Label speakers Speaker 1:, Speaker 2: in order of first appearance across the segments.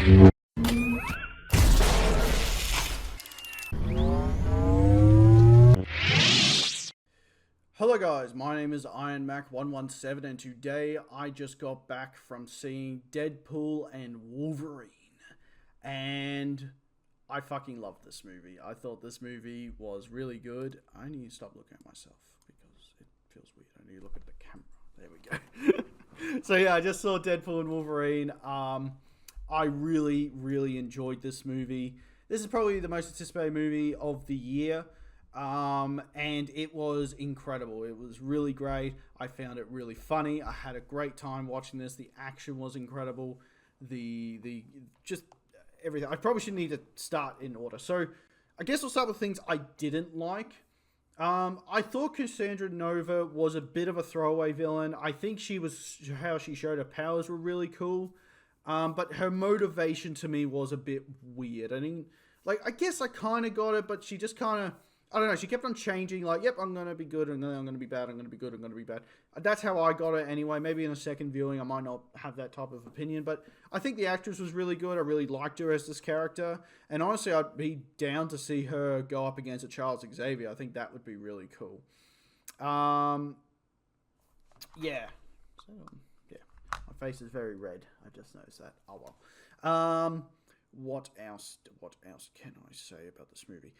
Speaker 1: Hello guys, my name is IronMac117 and today I just got back from seeing Deadpool and Wolverine. And I fucking loved this movie. I thought this movie was really good. I need to stop looking at myself because it feels weird. I need to look at the camera. There we go. So yeah, I just saw Deadpool and Wolverine. I really enjoyed this movie. This is probably the most anticipated movie of the year. And it was incredible. It was really great. I found it really funny. I had a great time watching this. The action was incredible. The just everything. I probably should need to start in order. So I guess we'll start with things I didn't like. I thought Cassandra Nova was a bit of a throwaway villain. I think how she showed her powers were really cool. But her motivation to me was a bit weird. I mean, like, I guess I kind of got it, but she just kind of, I don't know, she kept on changing, like, yep, I'm going to be good, and then I'm going to be bad, I'm going to be good, I'm going to be bad. That's how I got it anyway. Maybe in a second viewing, I might not have that type of opinion, but I think the actress was really good. I really liked her as this character, and honestly, I'd be down to see her go up against a Charles Xavier. I think that would be really cool. Yeah. So, yeah. My face is very red. I just noticed that. Oh, well. What else can I say about this movie?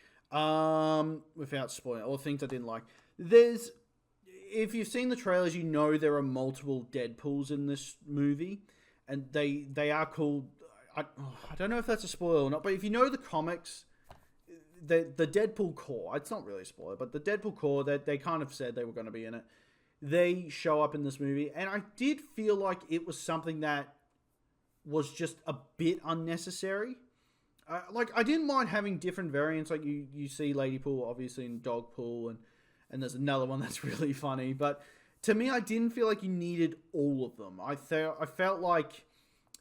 Speaker 1: Without spoiling all the things I didn't like. If you've seen the trailers, you know there are multiple Deadpools in this movie, and they are called. I don't know if that's a spoiler or not, but if you know the comics, the Deadpool Corps. It's not really a spoiler, but the Deadpool Corps that they kind of said they were going to be in it. They show up in this movie, and I did feel like it was something that was just a bit unnecessary. Like, I didn't mind having different variants. Like, you see Ladypool, obviously, in Dogpool, and there's another one that's really funny. But to me, I didn't feel like you needed all of them. I felt like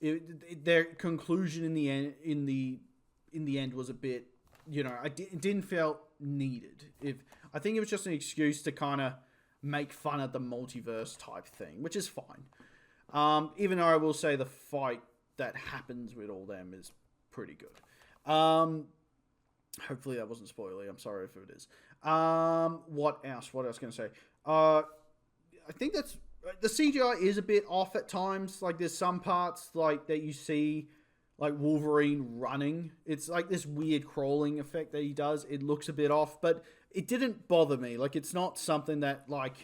Speaker 1: their conclusion in the end was a bit, it didn't feel needed. I think it was just an excuse to kind of make fun of the multiverse type thing, which is fine. Even though I will say the fight that happens with all them is pretty good. Hopefully that wasn't spoilery. I'm sorry if it is. What else? What else can I say? I think that's the CGI is a bit off at times. Like, there's some parts like that you see, like Wolverine running. It's like this weird crawling effect that he does. It looks a bit off, but it didn't bother me. Like, it's not something that, like,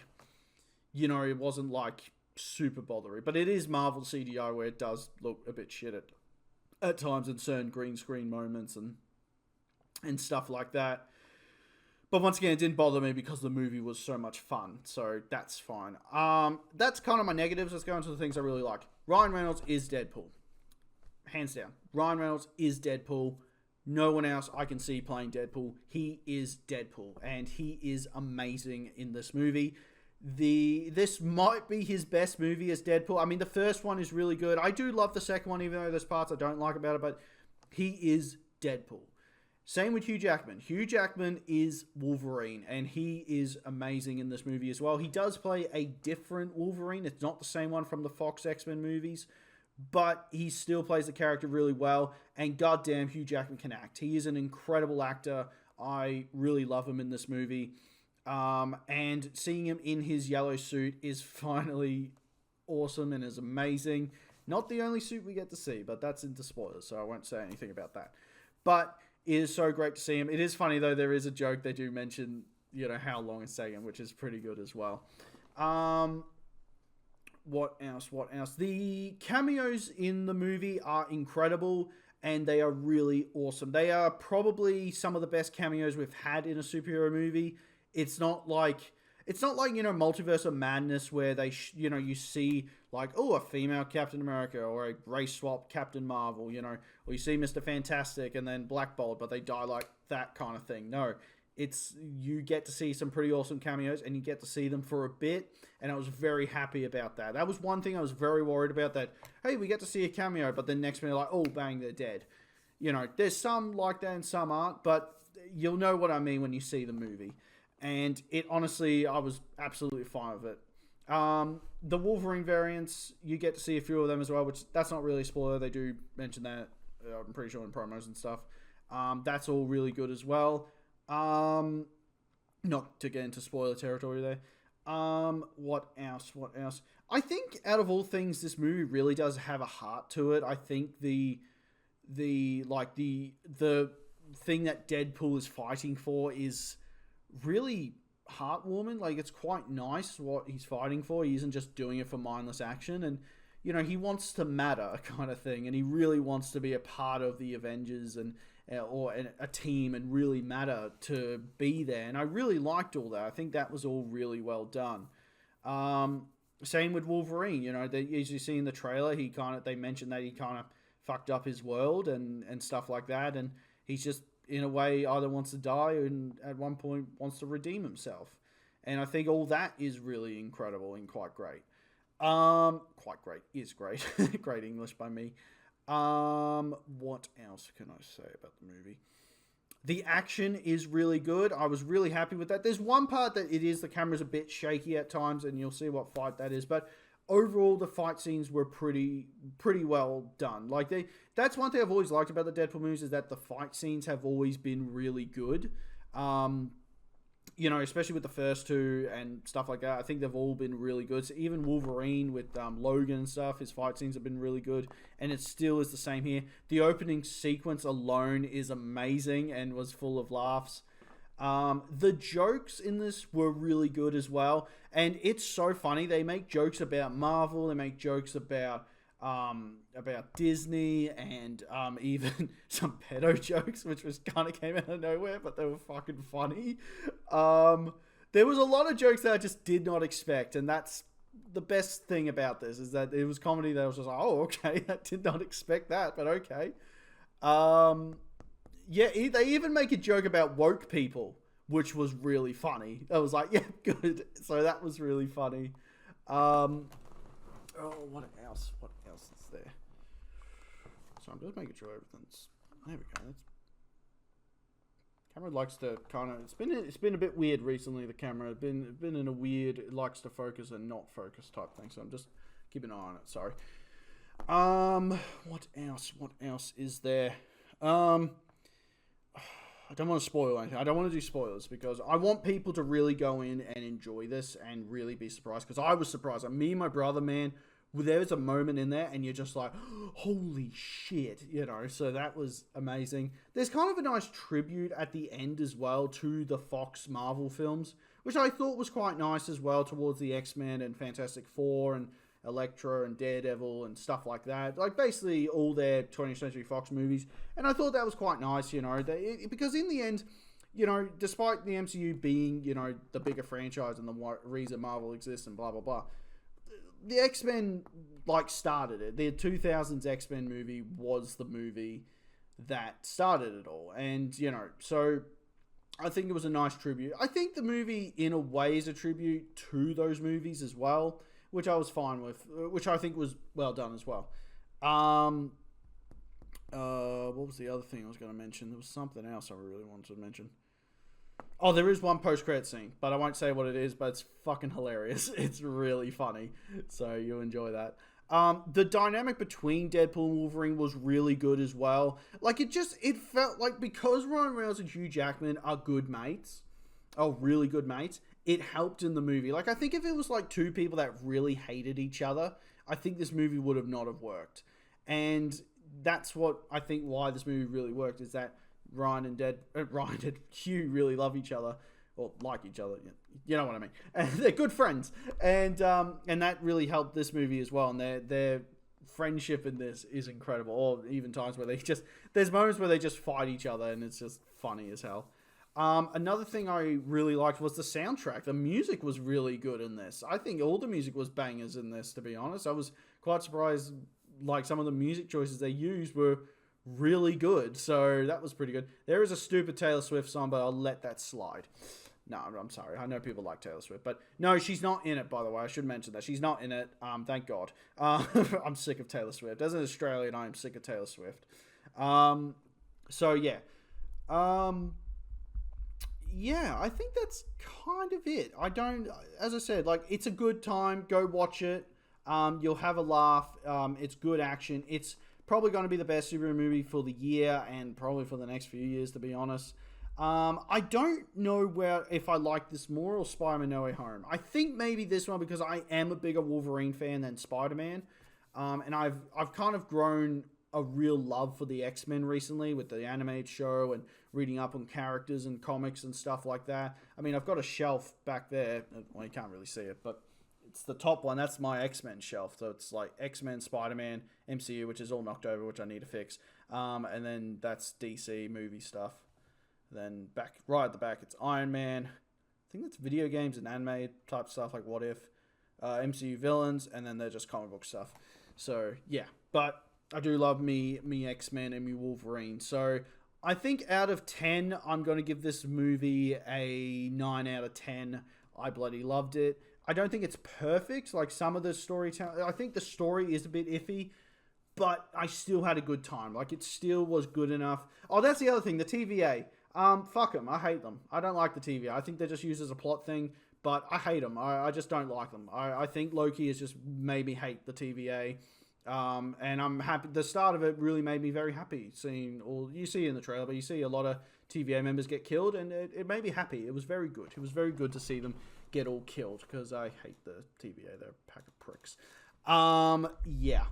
Speaker 1: it wasn't like super bothery. But it is Marvel CGI where it does look a bit shit at times in certain green screen moments and stuff like that. But once again, it didn't bother me because the movie was so much fun. So that's fine. That's kind of my negatives. Let's go into the things I really like. Ryan Reynolds is Deadpool. Hands down. Ryan Reynolds is Deadpool. No one else I can see playing Deadpool. He is Deadpool. And he is amazing in this movie. This might be his best movie as Deadpool. I mean, the first one is really good. I do love the second one, even though there's parts I don't like about it, but he is Deadpool. Same with Hugh Jackman. Hugh Jackman is Wolverine, and he is amazing in this movie as well. He does play a different Wolverine. It's not the same one from the Fox X-Men movies, but he still plays the character really well, and goddamn, Hugh Jackman can act. He is an incredible actor. I really love him in this movie. And seeing him in his yellow suit is finally awesome and is amazing. Not the only suit we get to see, but that's into spoilers, so I won't say anything about that. But it is so great to see him. It is funny, though, there is a joke they do mention, how long it's taken, which is pretty good as well. What else? The cameos in the movie are incredible, and they are really awesome. They are probably some of the best cameos we've had in a superhero movie. It's not like Multiverse of Madness where they you see like, oh, a female Captain America or a race swap Captain Marvel, or you see Mr. Fantastic and then Black Bolt, but they die like that kind of thing. No, you get to see some pretty awesome cameos, and you get to see them for a bit, and I was very happy about that. That was one thing I was very worried about, that, hey, we get to see a cameo, but then next minute, like, oh, bang, they're dead. There's some like that and some aren't, but you'll know what I mean when you see the movie. And it, honestly, I was absolutely fine with it. The Wolverine variants, you get to see a few of them as well, which that's not really a spoiler. They do mention that I'm pretty sure in promos and stuff. That's all really good as well. Not to get into spoiler territory there. What else? What else? I think out of all things, this movie really does have a heart to it. I think the thing that Deadpool is fighting for is really heartwarming. Like, it's quite nice what he's fighting for. He isn't just doing it for mindless action, and he wants to matter, kind of thing, and he really wants to be a part of the Avengers and or a team and really matter to be there. And I really liked all that. I think that was all really well done. Same with Wolverine. As you see in the trailer, they mentioned that he kind of fucked up his world and stuff like that, and he's just, in a way, either wants to die and at one point wants to redeem himself. And I think all that is really incredible and quite great. Quite great is great. Great English by me. What else can I say about the movie? The action is really good. I was really happy with that. There's one part that the camera's a bit shaky at times, and you'll see what fight that is. But overall, the fight scenes were pretty well done. That's one thing I've always liked about the Deadpool movies, is that the fight scenes have always been really good. Especially with the first two and stuff like that. I think they've all been really good. So even Wolverine with Logan and stuff, his fight scenes have been really good. And it still is the same here. The opening sequence alone is amazing and was full of laughs. The jokes in this were really good as well. And it's so funny. They make jokes about Marvel. They make jokes about Disney, and even some pedo jokes, which was kind of came out of nowhere, but they were fucking funny. There was a lot of jokes that I just did not expect, and that's the best thing about this, is that it was comedy that I was just like, oh, okay, I did not expect that, but okay. They even make a joke about woke people, which was really funny. I was like, yeah, good. So that was really funny. What else? What else is there? So I'm just making sure everything's... There we go. Camera likes to kind of... It's been a bit weird recently, the camera. It's been in a weird... It likes to focus and not focus type thing. So I'm just keeping an eye on it. Sorry. What else? What else is there? I don't want to spoil anything. I don't want to do spoilers because I want people to really go in and enjoy this and really be surprised. Because I was surprised. Like, me and my brother, man, there's a moment in there and you're just like, holy shit, So that was amazing. There's kind of a nice tribute at the end as well to the Fox Marvel films, which I thought was quite nice as well, towards the X-Men and Fantastic Four and Elektra and Daredevil and stuff like that. Like, basically all their 20th Century Fox movies. And I thought that was quite nice, because in the end, despite the MCU being, the bigger franchise and the reason Marvel exists and blah, blah, blah, the X-Men, started it. The 2000s X-Men movie was the movie that started it all. And, so I think it was a nice tribute. I think the movie, in a way, is a tribute to those movies as well, which I was fine with, which I think was well done as well. What was the other thing I was going to mention? There was something else I really wanted to mention. Oh, there is one post-credit scene, but I won't say what it is, but it's fucking hilarious. It's really funny, so you'll enjoy that. The dynamic between Deadpool and Wolverine was really good as well. It felt like, because Ryan Reynolds and Hugh Jackman are really good mates, it helped in the movie. I think if it was two people that really hated each other, I think this movie would have not have worked. And that's what I think why this movie really worked, is that Ryan and Hugh really love each other, or like each other. You know what I mean? And they're good friends, and that really helped this movie as well. And their friendship in this is incredible. Or even times where there's moments where they just fight each other, and it's just funny as hell. Another thing I really liked was the soundtrack. The music was really good in this. I think all the music was bangers in this, to be honest. I was quite surprised. Some of the music choices they used were really good, so that was pretty good. There is a stupid Taylor Swift song, but I'll let that slide. No, I'm sorry. I know people like Taylor Swift, but no, she's not in it, by the way. I should mention that. She's not in it. Thank God. I'm sick of Taylor Swift. As an Australian, I am sick of Taylor Swift. So, yeah. Yeah, I think that's kind of it. As I said, it's a good time. Go watch it. You'll have a laugh. It's good action. It's Probably going to be the best superhero movie for the year and probably for the next few years, to be honest. I don't know if I like this more or Spider-Man No Way Home. I think maybe this one because I am a bigger Wolverine fan than Spider-Man. And I've kind of grown a real love for the X-Men recently with the animated show and reading up on characters and comics and stuff like that. I mean, I've got a shelf back there. Well, you can't really see it, but it's the top one. That's my X-Men shelf. So it's like X-Men, Spider-Man, MCU, which is all knocked over, which I need to fix. And then that's DC movie stuff. Then right at the back, it's Iron Man. I think that's video games and anime type stuff, like What If. MCU villains, and then they're just comic book stuff. So, yeah. But I do love me X-Men and me Wolverine. So, I think out of 10, I'm going to give this movie a 9 out of 10. I bloody loved it. I don't think it's perfect. Like, some of the storytelling... I think the story is a bit iffy, but I still had a good time. Like, it still was good enough. Oh, that's the other thing. The TVA. Fuck them. I hate them. I don't like the TVA. I think they're just used as a plot thing, but I hate them. I just don't like them. I think Loki has just made me hate the TVA. And I'm happy. The start of it really made me very happy seeing, or you see in the trailer, but you see a lot of TVA members get killed, and it made me happy. It was very good. It was very good to see them get all killed, because I hate the TVA. They're a pack of pricks. Yeah.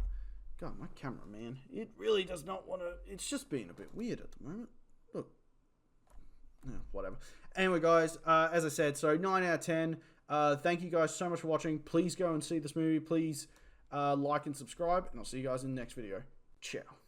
Speaker 1: God, my camera, man. It really does not want to... It's just being a bit weird at the moment. Look. Yeah, whatever. Anyway, guys, as I said, so 9 out of 10. Thank you guys so much for watching. Please go and see this movie. Please like and subscribe, and I'll see you guys in the next video. Ciao.